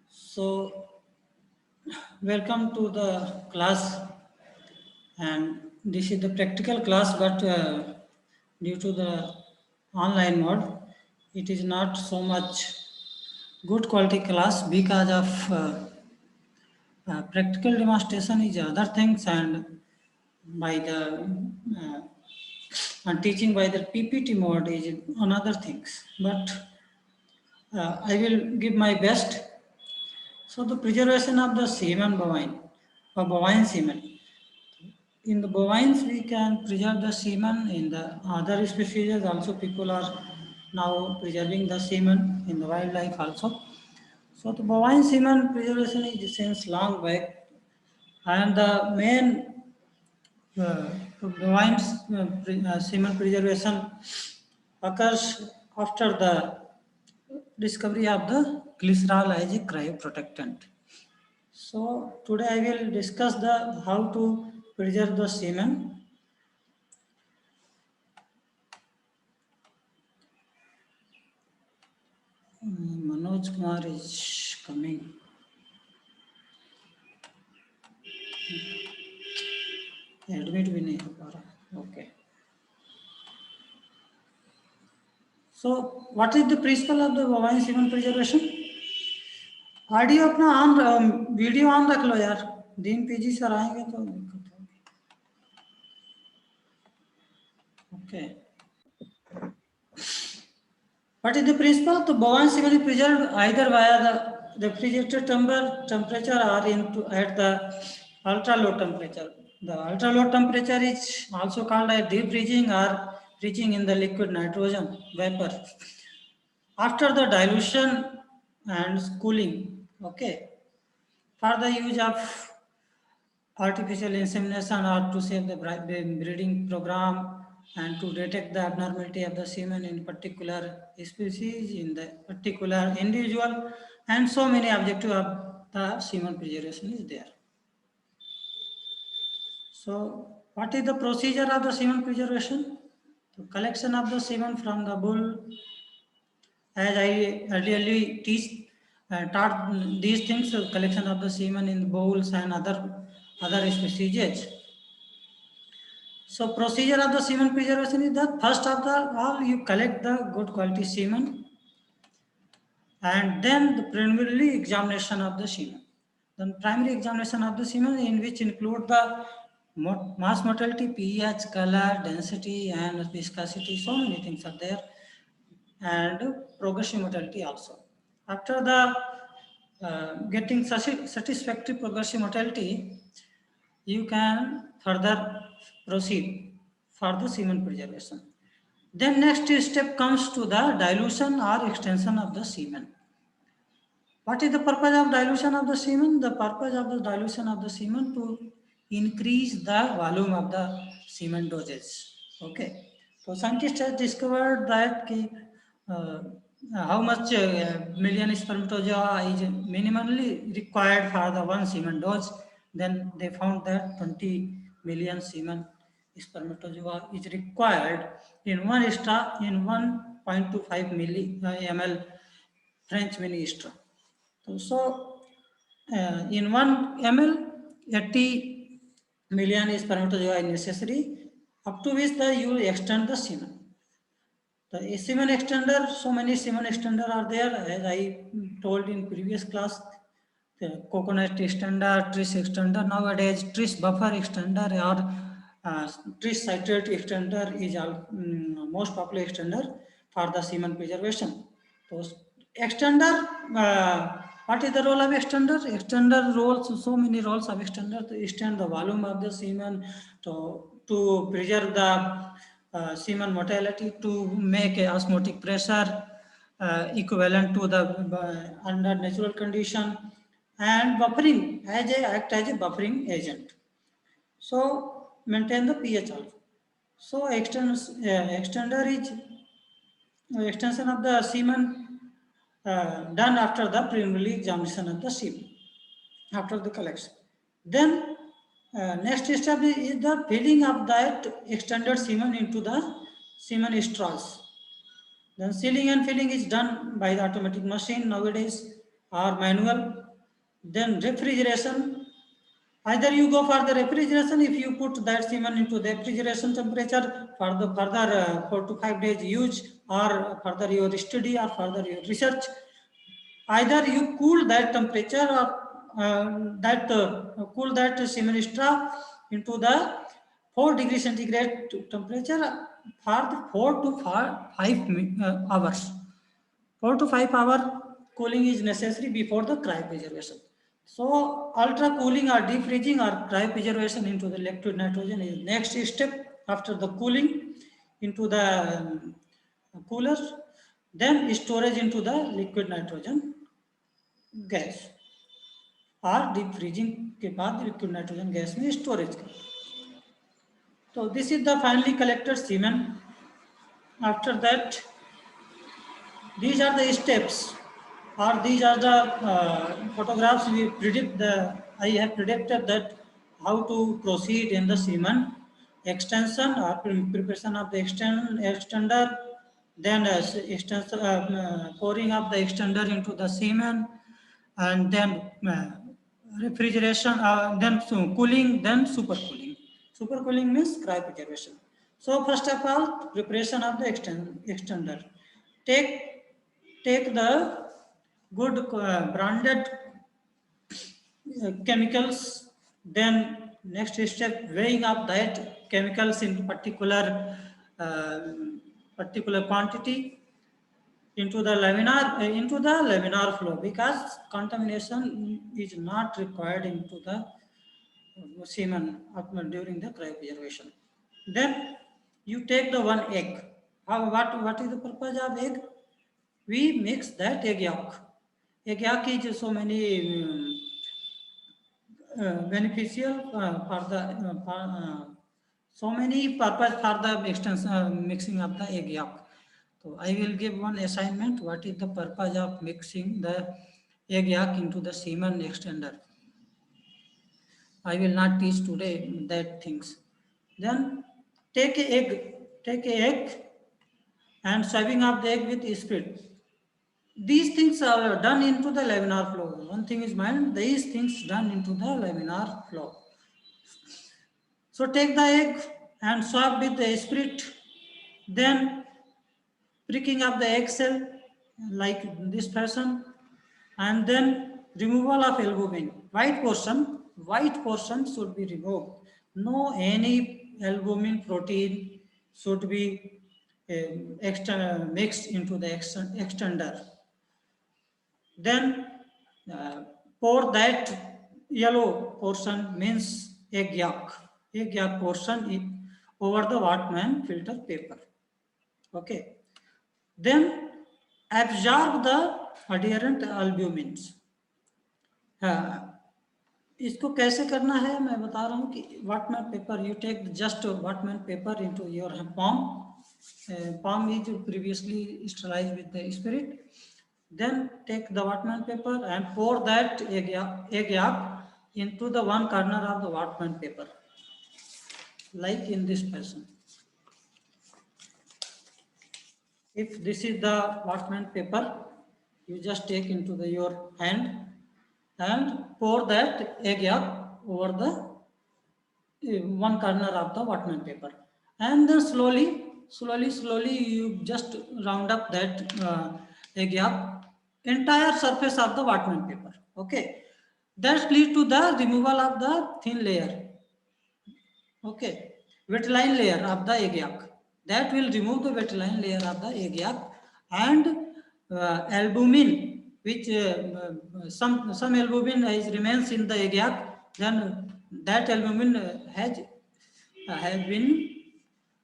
So, welcome to the class, and this is the practical class, but due to the online mode, it is not so much good quality class because of practical demonstration is other things, and by the and teaching by the PPT mode is another things. But I will give my best. So the preservation of the semen bovine or bovine semen. In the bovines, we can preserve the semen. In the other species, also people are now preserving the semen in the wildlife also. So the bovine semen preservation is since long back, and the main bovine semen preservation occurs after the discovery of the glycerol as a cryoprotectant. So today I will discuss the how to preserve the semen. Manoj Kumar is coming. Admit भी नहीं हो पा रहा. Okay. So what is the principle of the bovine semen preservation? Audio अपना on video on रख लो यार. दिन PG sir आएंगे तो दिक्कत होगी. Okay. What is the principle? The bovine semen is preserved either via the refrigerator temperature or at the ultra low temperature. The ultra low temperature is also called as deep freezing or freezing in the liquid nitrogen vapor. After the dilution and cooling, okay, for the use of artificial insemination or to save the breeding program and to detect the abnormality of the semen in particular species in the particular individual, and so many objective of the semen preservation is there. So what is the procedure of the semen preservation? The collection of the semen from the bull, as I earlier taught these things, collection of the semen in the bowls and other species. So procedure of the semen preservation is that first of all you collect the good quality semen, and then the preliminary examination of the semen. Then primary examination of the semen, in which include the mass motility, pH, color, density, and viscosity. So many things are there, and progressive motility also. After the getting satisfactory progressive motility, you can further proceed for the semen preservation. Then next step comes to the dilution or extension of the semen. What is the purpose of dilution of the semen? The purpose of the dilution of the semen to increase the volume of the semen dosage. Okay. So scientists have discovered that how much million spermatozoa is minimally required for the one semen dose. Then they found that 20 million semen spermatozoa is required in one extra in 1.25 ml French mini extra. So in 1 ml, 80 million spermatozoa is necessary, up to which you extend the semen. The semen extender, so many semen extender are there, as I told in previous class. The coconut extender, tris extender, nowadays tris buffer extender or tris citrate extender is most popular extender for the semen preservation. So extender, what is the role of extender? Extender roles, so many roles of extender to extend the volume of the semen, to preserve the semen motility, to make a osmotic pressure equivalent to the under natural condition, and buffering act as a buffering agent. So maintain the pH also. So extender is extension of the semen done after the preliminary examination of the semen, after the collection. Then next step is the filling of that extended semen into the semen straws. Then sealing and filling is done by the automatic machine nowadays or manual. Then refrigeration. Either you go for the refrigeration if you put that semen into the refrigeration temperature for the further 4 to 5 days use, or further your study or further your research. Either you cool that temperature or cool that semen straw into the 4 degree centigrade temperature for the 4 to 5 hours. 4 to 5 hour cooling is necessary before the cryopreservation. So ultra cooling or deep freezing or cryopreservation into the liquid nitrogen is next step after the cooling into the cooler, then storage into the liquid nitrogen gas और deep freezing के बाद liquid nitrogen gas में storage कर. तो this is the finally collected semen. After that these are the steps, or these are the photographs we predict the. I have predicted that how to proceed in the semen extension or preparation of the extender, then pouring of the extender into the semen, and then refrigeration, then cooling, then supercooling. Supercooling means cryopreservation. So first of all, preparation of the extender. Take the good branded chemicals. Then next step, weighing up that chemicals in particular quantity into the laminar flow, because contamination is not required into the semen during the cryopreservation. Then you take the one egg. What is the purpose of egg? We mix that egg yolk. Egg yolk is so many beneficial for the so many purpose for the mixing of the egg yolk. So I will give one assignment. What is the purpose of mixing the egg yolk into the semen extender? I will not teach today that things. Then take a egg and shaving of the egg with spirit. These things are done into the laminar flow. One thing is mind, these things done into the laminar flow. So take the egg and swab with the spirit, then pricking of the egg cell like this person, and then removal of albumin. White portion should be removed. No any albumin protein should be mixed into the extender. Then pour that yellow portion means egg yolk portion over the Wattman filter paper. Okay. Then absorb the adherent albumins. इसको कैसे करना है मैं बता रहा हूँ कि Wattman paper, you take just Wattman paper into your palm. Palm is previously sterilized with the spirit. Then take the Wattman paper and pour that egg yolk into the one corner of the Wattman paper, like in this fashion. If this is the Wattman paper, you just take into your hand and pour that egg yolk over the one corner of the Wattman paper, and then slowly you just round up that egg yolk entire surface of the Wattman paper. Okay, that leads to the removal of the thin layer. Okay, wet-line layer of the egg yolk. That will remove the wet-line layer of the egg yolk, and albumin, which some albumin remains in the egg yolk. Then that albumin has been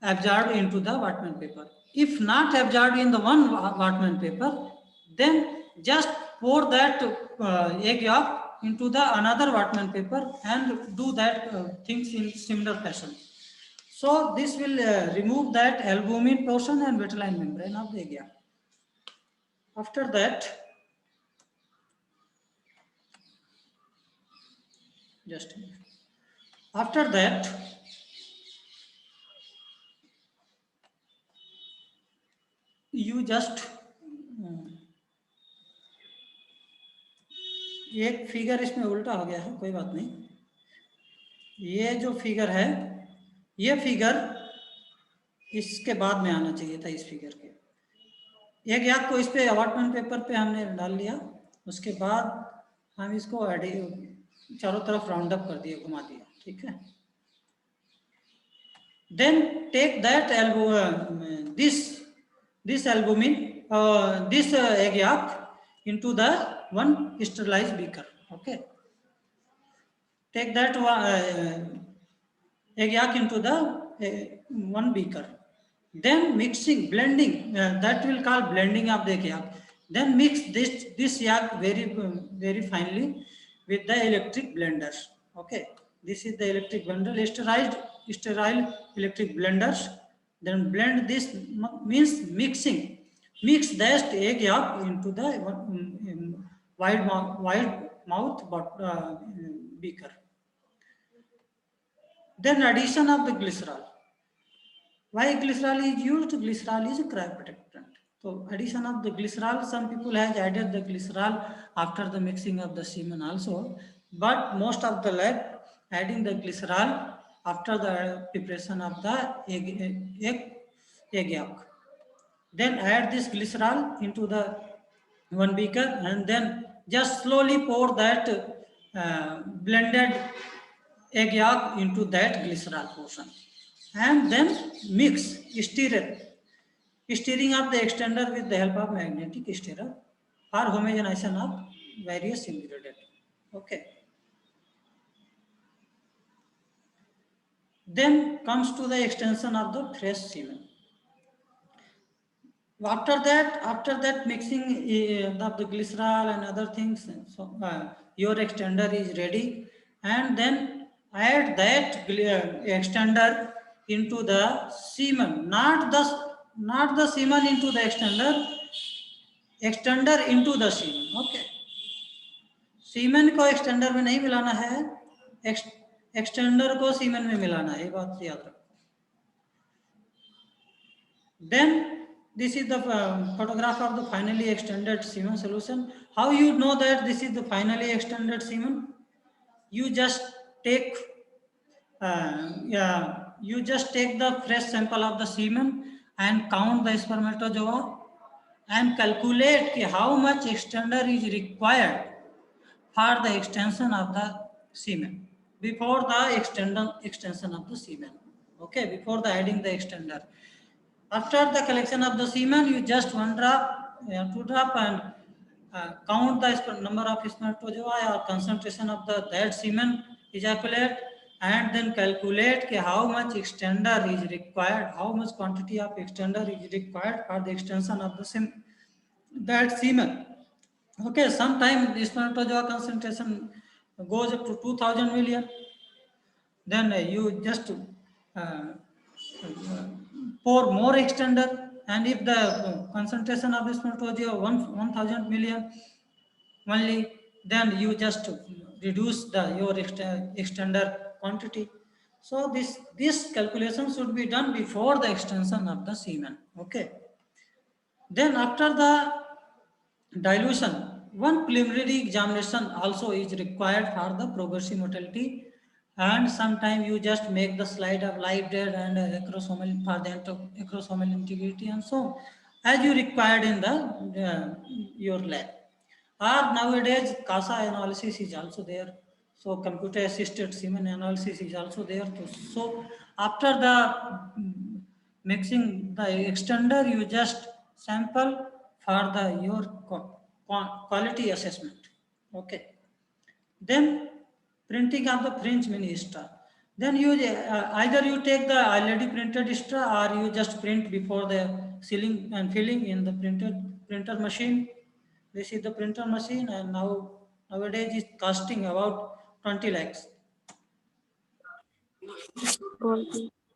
absorbed into the Wattman paper. If not absorbed in the one Wattman paper, then just pour that egg yolk into the another Wattman paper and do that things in similar fashion. So this will remove that albumin portion and wet-line membrane of the egg yolk. After that, just a minute. After that, you just एक figure इसमें उल्टा हो गया है, कोई बात नहीं। ये जो फिगर है, ये फिगर इसके बाद में आना चाहिए था, इस फिगर के। एक याद को इस पे अलॉटमेंट पेपर पे हमने डाल लिया, उसके बाद हम इसको चारों तरफ राउंड अप कर दिए, घुमा दिया, ठीक है। Then take that this albumin, this egg yolk into the one sterilized beaker. Okay, take that egg yolk into the one beaker. Then mixing, blending, that will call blending of the egg yolk. Then mix this yolk very finely with the electric blender. Okay, this is the electric blender, sterile electric blenders. Then blend this means mixing. Mix that egg yolk into the wide mouth beaker. Then addition of the glycerol. Why glycerol is used? Glycerol is a cryoprotectant. So addition of the glycerol, some people have added the glycerol after the mixing of the semen also, but most of the lab adding the glycerol after the preparation of the egg yolk. Then add this glycerol into the one beaker and then just slowly pour that blended egg yolk into that glycerol portion, and then mix, steering of the extender with the help of magnetic stirrer for homogenization of various ingredients. Okay. Then comes to the extension of the fresh semen. After that mixing of the glycerol and other things, so your extender is ready, and then add that extender into the semen, not the semen into the extender into the semen. Okay, सीमेन को extender में नहीं मिलाना है, extender को सीमेन में मिलाना है, ये बात याद रखो। Then this is the photograph of the finally extended semen solution. How you know that this is the finally extended semen? You just take the fresh sample of the semen and count the spermatozoa and calculate how much extender is required for the extension of the semen before the extension of the semen. Okay, before the adding the extender. After the collection of the semen, you just 1 drop, 2 drop, and count the number of spermatozoa or concentration of that semen ejaculate, and then calculate how much extender is required, how much quantity of extender is required for the extension of the that semen. Okay, sometimes the spermatozoa concentration goes up to 2000 million. Then you just pour more extender, and if the concentration of the spermatozoa 1000 million only, then you just reduce your extender quantity. So this calculation should be done before the extension of the semen. Okay. Then after the dilution, one preliminary examination also is required for the progressive motility, and sometimes you just make the slide of live dead and acrosomal for the acrosomal integrity and so as you required in the your lab. Or nowadays CASA analysis is also there, so computer assisted semen analysis is also there too. So after the mixing the extender, you just sample for your quality assessment. Okay. Then printing of the fringe mini straw. Then you either you take the already printed straw or you just print before the sealing and filling in the printer machine. This is the printer machine, and nowadays it's costing about 20 lakhs.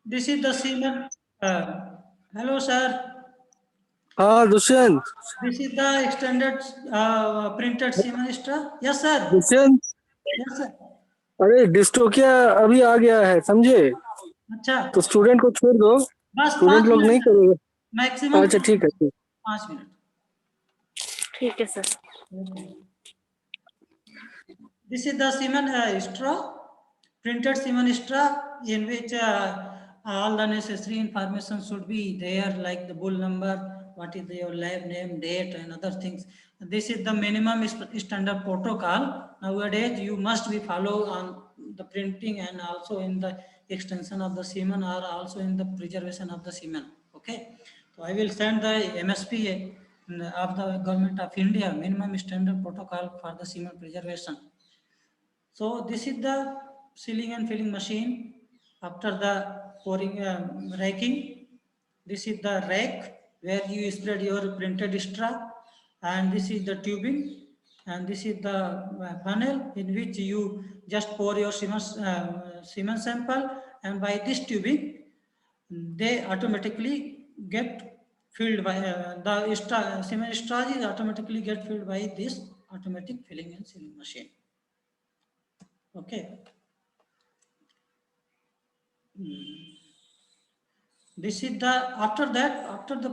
This is the semen. Hello, sir. Dushyant, This is the extended printed semen straw. Yes, sir. Dushyant, Yes, sir. अरे dystocia अभी आ गया है, समझे? अच्छा, तो student को छोड़ दो, बस स्टूडेंट 5 लोग नहीं मिनट करेंगे। मैक्सिमम। अच्छा ठीक है, ठीक। 5 मिनट. ठीक है sir. This is the semen straw, printed semen straw, in which all the necessary information should be there, like the bull number, what is your lab name, date, and other things. This is the minimum standard protocol. Nowadays, you must be follow on the printing and also in the extension of the semen, or also in the preservation of the semen. Okay, so I will send the MSP of the Government of India minimum standard protocol for the semen preservation. So this is the sealing and filling machine. After the pouring, racking, this is the rack where you spread your printed straw, and this is the tubing, and this is the funnel in which you just pour your semen sample, and by this tubing, they automatically get filled by the semen straw is automatically get filled by this automatic filling and sealing machine. Okay. This is the, after that, after the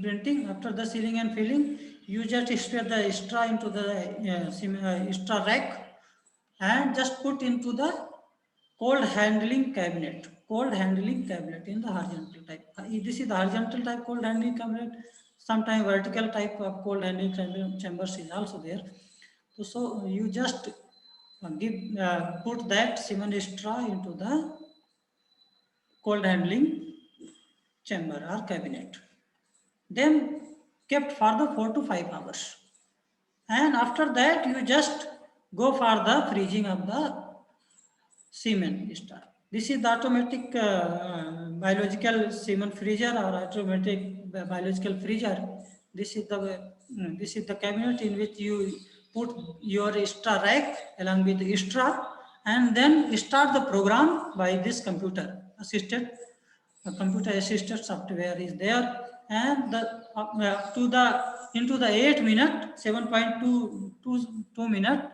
printing, after the sealing and filling, you just spread the straw into the straw rack and just put into the cold handling cabinet. Cold handling cabinet in the horizontal type. This is the horizontal type cold handling cabinet. Sometimes vertical type of cold handling chambers is also there. So you just put that semen straw into the cold handling chamber or cabinet, then kept for the 4 to 5 hours, and after that you just go for the freezing of the semen straw. This is the automatic biological semen freezer or automatic biological freezer. This is the cabinet in which you put your straw rack along with the straw, and then start the program by this computer assisted. Computer assisted software is there, and into the 8 minute 7.2 minute,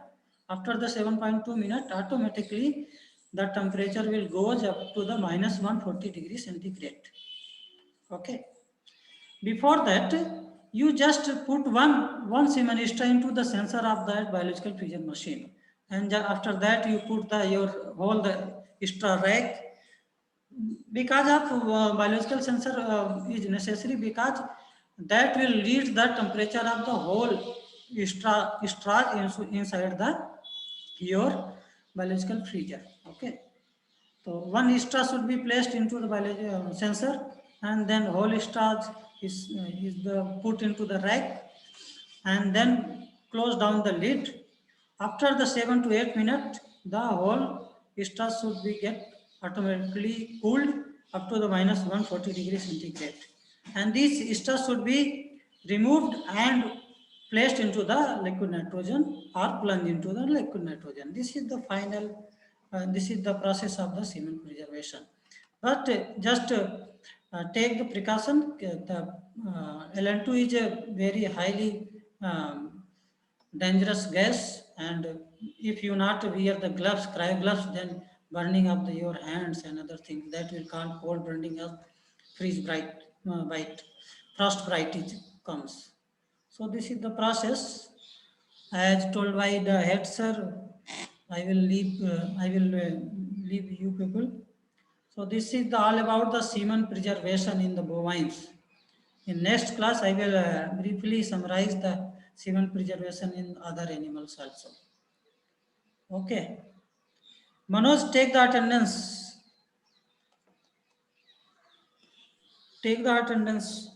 after the 7.2 minute, automatically the temperature will goes up to the minus 140 degrees centigrade. Okay. Before that, you just put one semen straw into the sensor of that biological freezer machine, and after that you put your whole the straw rack. Because of biological sensor is necessary, because that will read the temperature of the whole straw inside the your biological freezer. Okay, so one straw should be placed into the biological sensor, and then whole straw is put into the rack, and then close down the lid. After the 7 to 8 minutes, the whole straw should be get automatically cooled up to the minus 140 degrees centigrade. And these straw should be removed and placed into the liquid nitrogen or plunged into the liquid nitrogen. This is the final, this is the process of the semen preservation. But just take the precaution. The LN2 is a very highly dangerous gas, and if you not wear the gloves, cryo gloves, then burning of your hands and other things, that will cause cold burning of freeze bite, frost bite comes. So this is the process as told by the head sir. I will leave you people. So this is all about the semen preservation in the bovines. In next class, I will briefly summarize the semen preservation in other animals also. Okay. Manoj, take the attendance. Take the attendance.